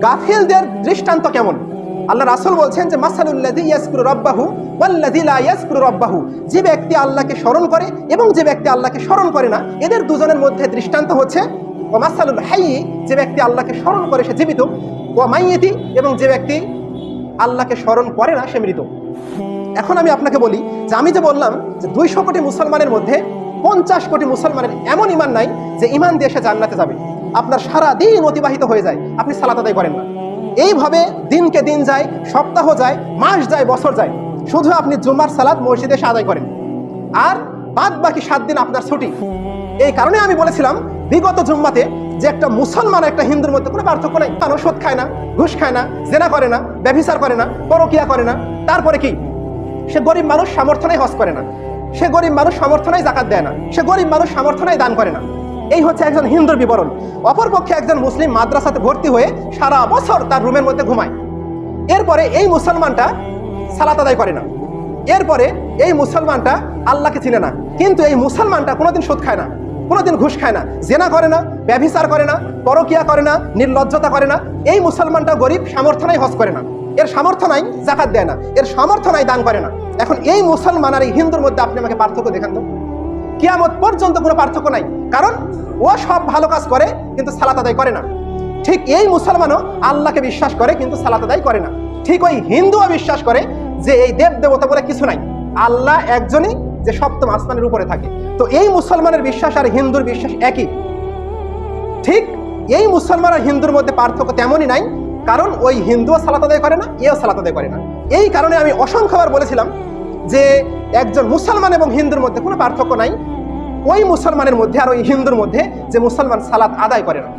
গাফিলদের দৃষ্টান্ত কেমন? আল্লাহ রাসূল বলছেন যে মাসালুল্লাযী ইয়াযকুরু রাব্বাহু ওয়াল্লাযী লা ইয়াযকুরু রাব্বাহু, যে ব্যক্তি আল্লাহকে স্মরণ করে এবং যে ব্যক্তি আল্লাহকে স্মরণ করে না, এদের দুজনের মধ্যে দৃষ্টান্ত হচ্ছে ওয়া মাসালুল হাইয়্যি, যে ব্যক্তি আল্লাহকে স্মরণ করে সে জীবিত, ওয়া মাইয়িতি, এবং যে ব্যক্তি আল্লাহকে স্মরণ করে না সে মৃত। এখন আমি আপনাকে বলি যে আমি যে বললাম যে 200 কোটি মুসলমানের মধ্যে 50 কোটি মুসলমানের এমন ঈমান নাই যে ঈমান দিয়ে সে জান্নাতে যাবে। আপনার সারা দিন অতিবাহিত হয়ে যায়, আপনি সালাত আদায় করেন না। এইভাবে দিনকে দিন যায়, সপ্তাহ যায়, মাস যায়, বছর যায়, শুধু আপনি জুমার সালাত মসজিদে এসে আদায় করেন, আর বাদ বাকি 7 দিন আপনার ছুটি। এই কারণে আমি বলেছিলাম বিগত জুম্মাতে যে একটা মুসলমান একটা হিন্দুর মধ্যে কোনো পার্থক্য নেই। কারণ সুদ খায় না, ঘুষ খায় না, জেনা করে না, ব্যভিচার করে না, পরকিয়া করে না, তারপরে কি সে গরিব মানুষ, সামর্থ্য নাই হজ করে না, সে গরিব মানুষ সামর্থ্য নাই জাকাত দেয় না, সে গরিব মানুষ সামর্থ্য নাই দান করে না। এই হচ্ছে একজন হিন্দুর বিবরণ। অপরপক্ষে একজন মুসলিম মাদ্রাসাতে ভর্তি হয়ে সারা বছর তার রুমের মধ্যে ঘুমায়। এরপরে এই মুসলমানটা সালাত আদায় করে না, এরপরে এই মুসলমানটা আল্লাহকে চিনে না, কিন্তু এই মুসলমানটা কোনোদিন সুদ খায় না, কোনোদিন ঘুষ খায় না, জেনা করে না, ব্যভিচার করে না, পরকিয়া করে না, নির্লজ্জতা করে না। এই মুসলমানটা গরিব, সামর্থ্য নাই হজ করে না, এর সামর্থ্য নাই জাকাত দেয় না, এর সামর্থ্য নাই দান করে না। এখন এই মুসলমান আর এই হিন্দুর মধ্যে আপনি আমাকে পার্থক্য দেখান তো। কিয়ামত পর্যন্ত কোনো পার্থক্য নাই, কারণ ও সব ভালো কাজ করে কিন্তু সালাত আদায় করে না। ঠিক এই মুসলমানও আল্লাহকে বিশ্বাস করে কিন্তু সালাত আদায় করে না। ঠিক ওই হিন্দুও বিশ্বাস করে যে এই দেব দেবতা বলে কিছু নাই, আল্লাহ একজনই যে সপ্তম আসমানের উপরে থাকে। তো এই মুসলমানের বিশ্বাস আর হিন্দুর বিশ্বাস একই। ঠিক এই মুসলমান আর হিন্দুর মধ্যে পার্থক্য তেমনই নাই, কারণ ওই হিন্দুও সালাত আদায় করে না, এও সালাত আদায় করে না। এই কারণে আমি অসংখ্যবার বলেছিলাম যে একজন মুসলমান এবং হিন্দুর মধ্যে কোনো পার্থক্য নাই, ওই মুসলমানের মধ্যে আর ওই হিন্দুর মধ্যে যে মুসলমান সালাত আদায় করে না।